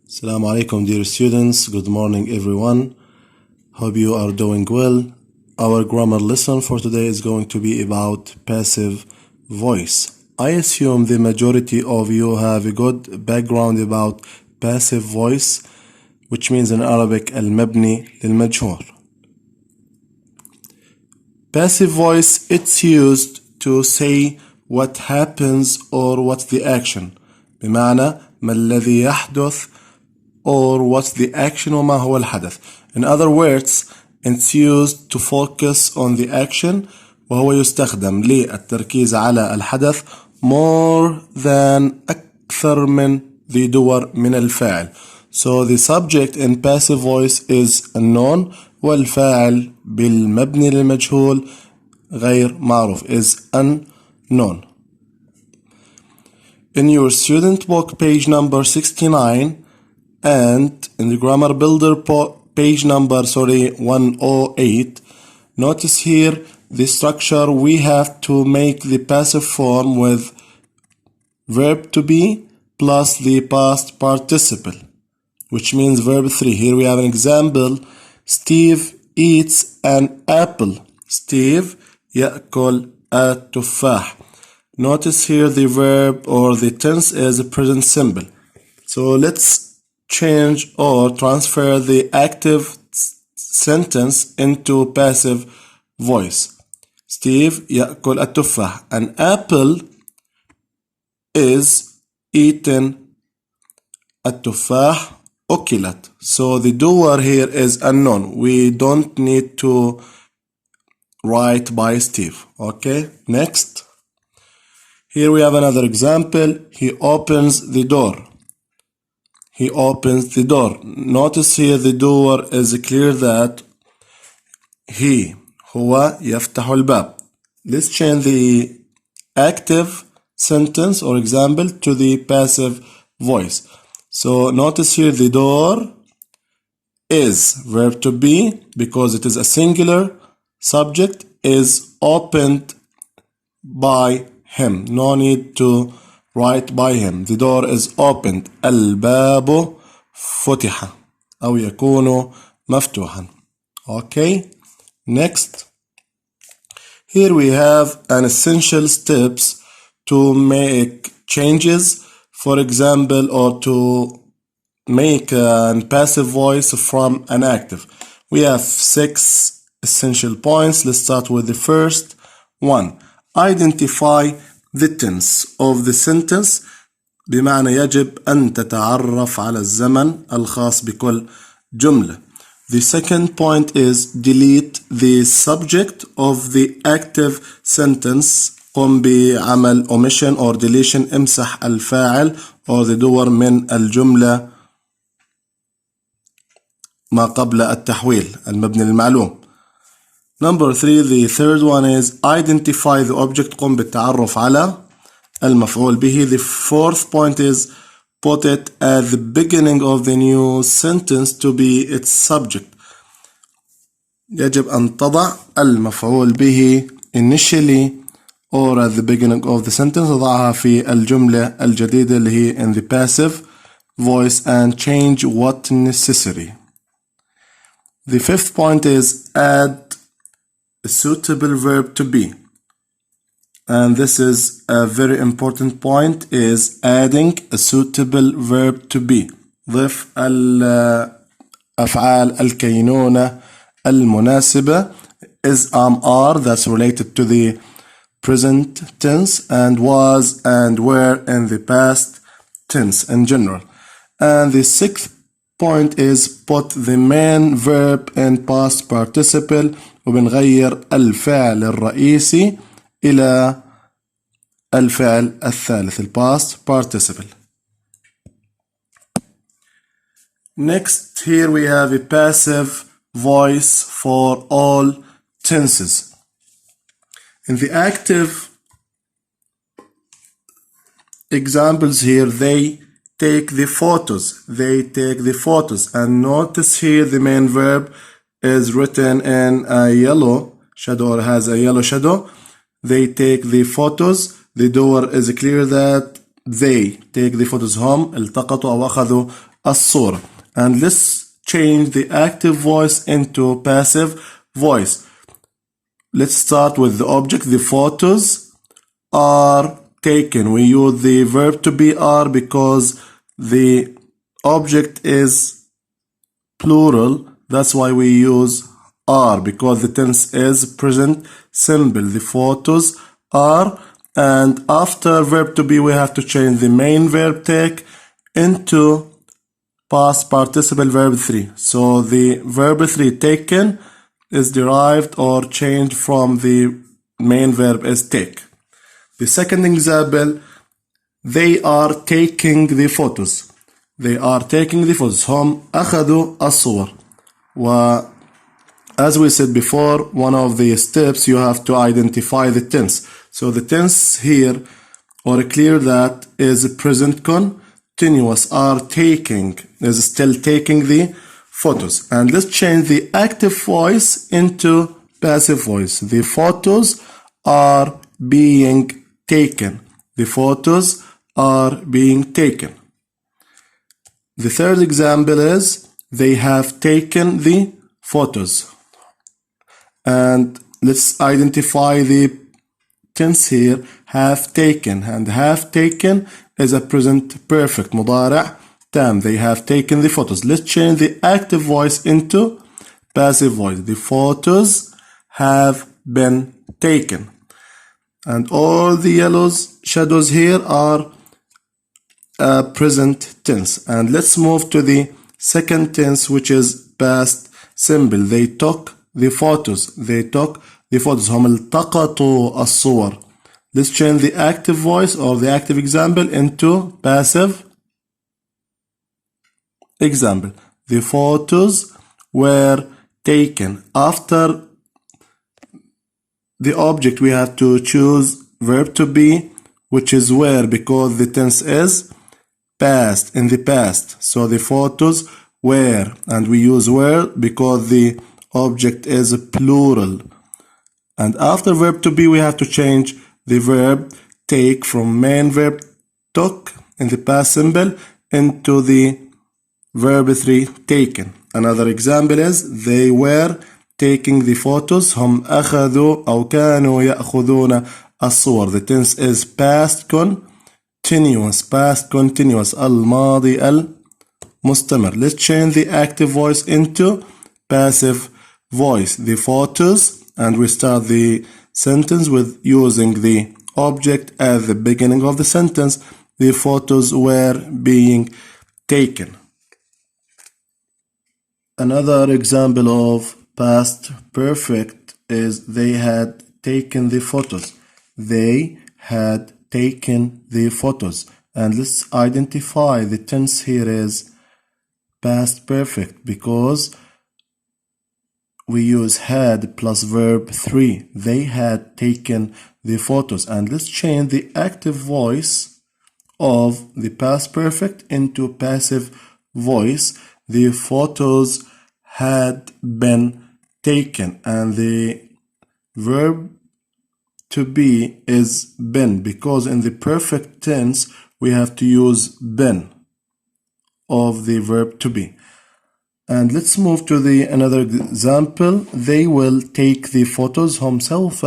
Assalamu alaikum, dear students. Good morning, everyone. Hope you are doing well. Our grammar lesson for today is going to be about passive voice. I assume the majority of you have a good background about passive voice, which means in Arabic المبني للمجهول. Passive voice, it's used to say what happens or what's the action. بمعنى ما الذي يحدث or what's the action وما هو الحدث. In other words, it's used to focus on the action وهو يستخدم للتركيز على الحدث more than أكثر من the doer من الفاعل. So the subject in passive voice is unknown والفاعل بالمبني للمجهول غير معروف is unknown. In your student book page number 69 and in the grammar builder page number 108, notice here the structure. We have to make the passive form with verb to be plus the past participle, which means verb 3. Here we have an example. Steve eats an apple. Steve يأكل التفاح. Notice here the verb or the tense is a present simple. So let's change or transfer the active sentence into passive voice. Steve يأكل التفاح. An apple is eaten. التفاح أكلت. So the doer here is unknown. We don't need to write by Steve. Okay, next. Here we have another example. He opens the door. He opens the door. Notice here the doer is clear that he هو يفتح الباب. Let's change the active sentence or example to the passive voice. So notice here the door is verb to be because it is a singular. Subject is opened by him. No need to write by him. The door is opened. الباب فتح أو يكون مفتوحا. Okay. Next. Here we have an essential steps to make changes. For example, or to make a passive voice from an active. We have 6 essential points. Let's start with the first one. Identify the tense of the sentence. بمعنى يجب أن تتعرف على الزمن الخاص بكل جملة. The second point is delete the subject of the active sentence. قم بعمل omission or deletion. امسح الفاعل or the doer من الجملة ما قبل التحويل المبني للمعلوم. Number 3, the third one is identify the object. قم بالتعرف على المفعول به. The fourth point is put it at the beginning of the new sentence to be its subject. يجب أن تضع المفعول به initially or at the beginning of the sentence. تضعها في الجملة الجديدة اللي هي in the passive voice and change what necessary. The fifth point is add a suitable verb to be. And this is a very important point, is adding a suitable verb to be. ضف الأفعال الكينونة المناسبة is are that's related to the present tense and was and were in the past tense in general. And the sixth point is put the main verb in past participle. وبنغير الفعل الرئيسي إلى الفعل الثالث past participle. Next, here we have a passive voice for all tenses. In the active examples here, they take the photos. And notice here the main verb is written in a yellow shadow or has a yellow shadow. They take the photos. The doer is clear that they take the photos هم التقطوا أو أخذوا الصورة. And let's change the active voice into passive voice. Let's start with the object. The photos are taken. We use the verb to be are because the object is plural. That's why we use are, because the tense is present simple. The photos are, and after verb to be we have to change the main verb take into past participle verb 3. So the verb 3 taken is derived or changed from the main verb is take. The second example, they are taking the photos. They are taking the photos. هم أخذوا الصور. As we said before, one of the steps you have to identify the tense. So the tense here, or clear that, is present continuous. Are taking, is still taking the photos. And let's change the active voice into passive voice. The photos are being taken. The photos are being taken. The third example is they have taken the photos. And let's identify the tense here, have taken. And have taken is a present perfect, مضارع تام. They have taken the photos. Let's change the active voice into passive voice. The photos have been taken. And all the yellows shadows here are present tense. And let's move to the second tense, which is past simple. They took the photos. They took the photos. هم التقطوا الصور. Let's change the active voice or the active example into passive example. The photos were taken. After the object we have to choose verb to be, which is were, because the tense is past, in the past. So the photos were, and we use were because the object is plural. And after verb to be we have to change the verb take from main verb took in the past simple into the verb 3 taken. Another example is they were taking the photos. هم أخذوا أو كانوا يأخذون الصور. The tense is past continuous. Past continuous. الماضي المستمر. Let's change the active voice into passive voice. The photos, and we start the sentence with using the object at the beginning of the sentence. The photos were being taken. Another example of past perfect is they had taken the photos. They had taken the photos. And let's identify the tense here is past perfect because we use had plus verb 3. They had taken the photos. And let's change the active voice of the past perfect into passive voice. The photos had been taken, and the verb to be is been, because in the perfect tense we have to use been of the verb to be. And let's move to the another example. They will take the photos. هم سوف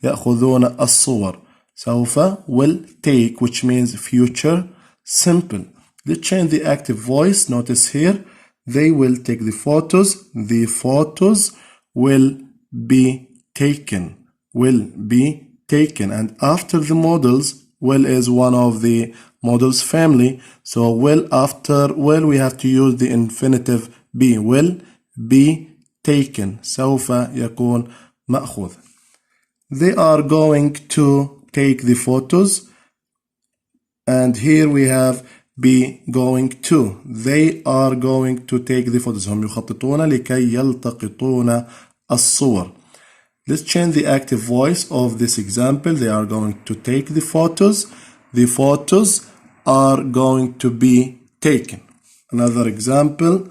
يأخذون الصور. سوف will take, which means future simple. Let's change the active voice. Notice here, they will take the photos. The photos will be taken. Will be taken. And after the modals, will is one of the modals family. So will, after will we have to use the infinitive be. Will be taken. سوف يكون مأخوذ. They are going to take the photos. And here we have be going to. They are going to take the photos. هم يخططون لكي يلتقطون الصور. Let's change the active voice of this example. They are going to take the photos. The photos are going to be taken. Another example.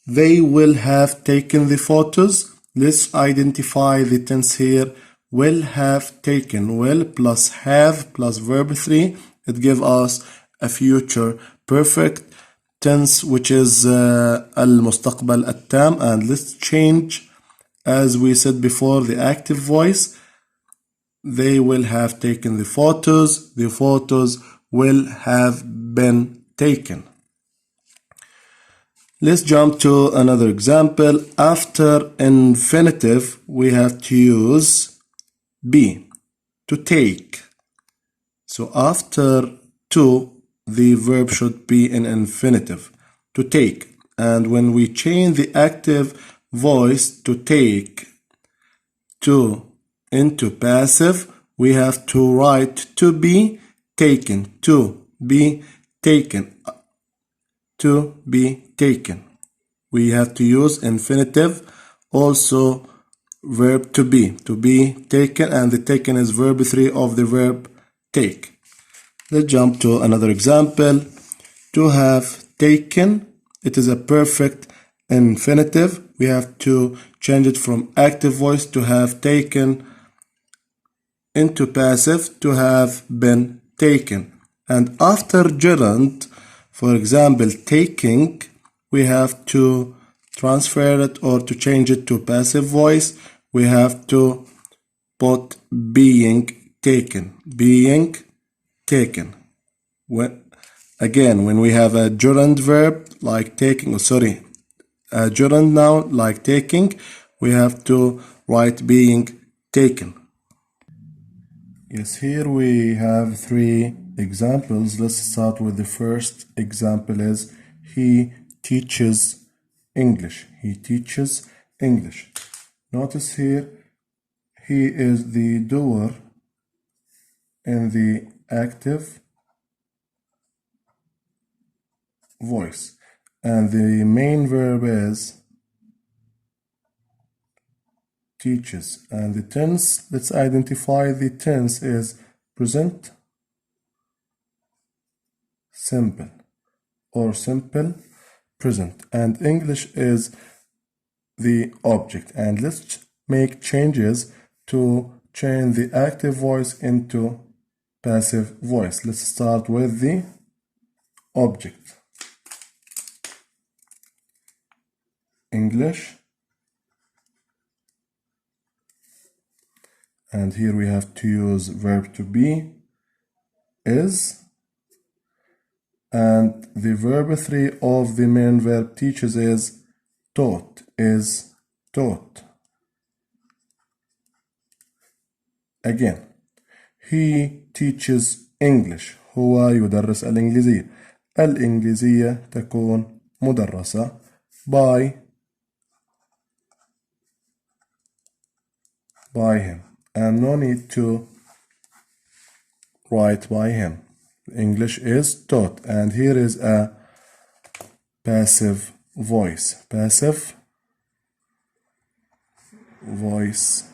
They will have taken the photos. Let's identify the tense here. Will have taken. Will plus have plus verb 3 it gives us a future perfect tense, which is المستقبل التام. And let's change, as we said before, the active voice. They will have taken the photos. The photos will have been taken. Let's jump to another example. After infinitive, we have to use be, to take. So after to, the verb should be in infinitive, to take. And when we change the active voice to take to into passive, we have to write to be taken, to be taken, to be taken. We have to use infinitive, also verb to be taken, and the taken is verb 3 of the verb take. Let's jump to another example. To have taken, it is a perfect infinitive. We have to change it from active voice to have taken into passive, to have been taken. And after gerund, for example, taking, we have to transfer it or to change it to passive voice. We have to put being taken, being taken. When we have a gerund verb like taking, a gerund noun like taking, we have to write being taken. Yes, here we have 3 examples. Let's start with the first example is he teaches English. He teaches English. Notice here, he is the doer in the active voice. And the main verb is teaches. And the tense, let's identify the tense is present simple or simple present. And English is the object. And let's make changes to change the active voice into passive voice. Let's start with the object. English. And here we have to use verb to be, is, and the verb 3 of the main verb teaches is taught, is taught. Again, he teaches English. هو يدرس الإنجليزية. الإنجليزية تكون مدرسة by him. And no need to write by him. English is taught. And here is a passive voice. Passive voice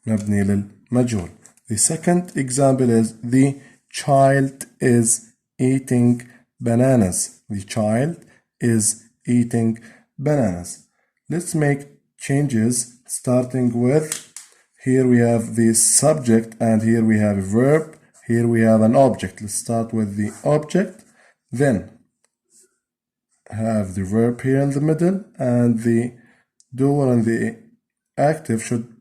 مبني للمجهول. The second example is the child is eating bananas. The child is eating bananas. Let's make changes starting with, here we have the subject and here we have a verb. Here we have an object. Let's start with the object, then have the verb here in the middle, and the doer and the active should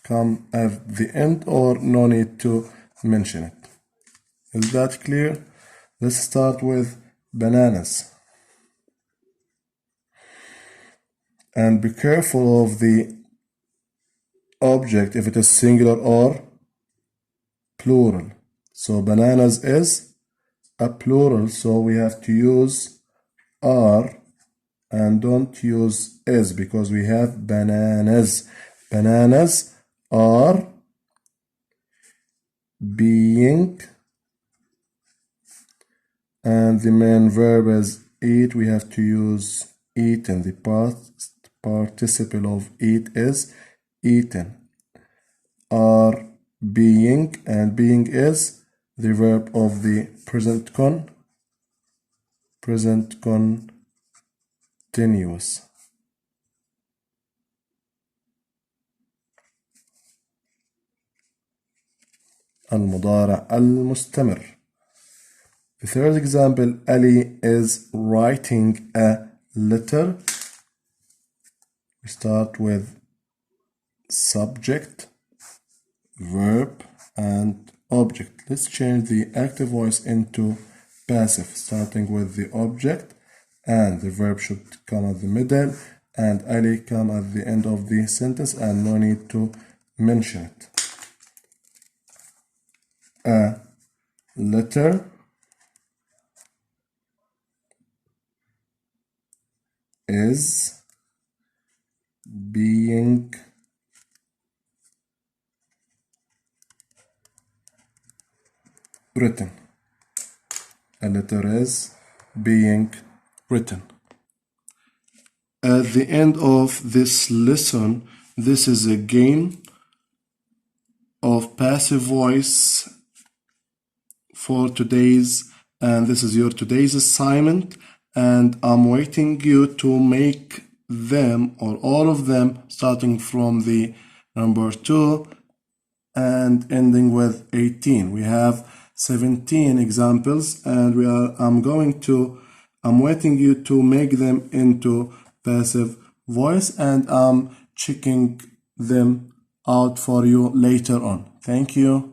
come at the end or no need to mention it. Is that clear? Let's start with bananas. And be careful of the object if it is singular or plural. So bananas is a plural, so we have to use are and don't use is because we have bananas. Bananas are being, and the main verb is eat. We have to use eat, and the past participle of eat is eaten. Are being, and being is the verb of the present continuous. المضارع المستمر. The third example, Ali is writing a letter. We start with subject, verb, and object. Let's change the active voice into passive, starting with the object, and the verb should come at the middle, and Ali come at the end of the sentence, and no need to mention it. A letter is being written. A letter is being written. At the end of this lesson, this is a game of passive voice for today's, and this is your today's assignment, and I'm waiting you to make them or all of them starting from the number 2 and ending with 18. We have 17 examples, and I'm waiting you to make them into passive voice, and I'm checking them out for you later on. Thank you.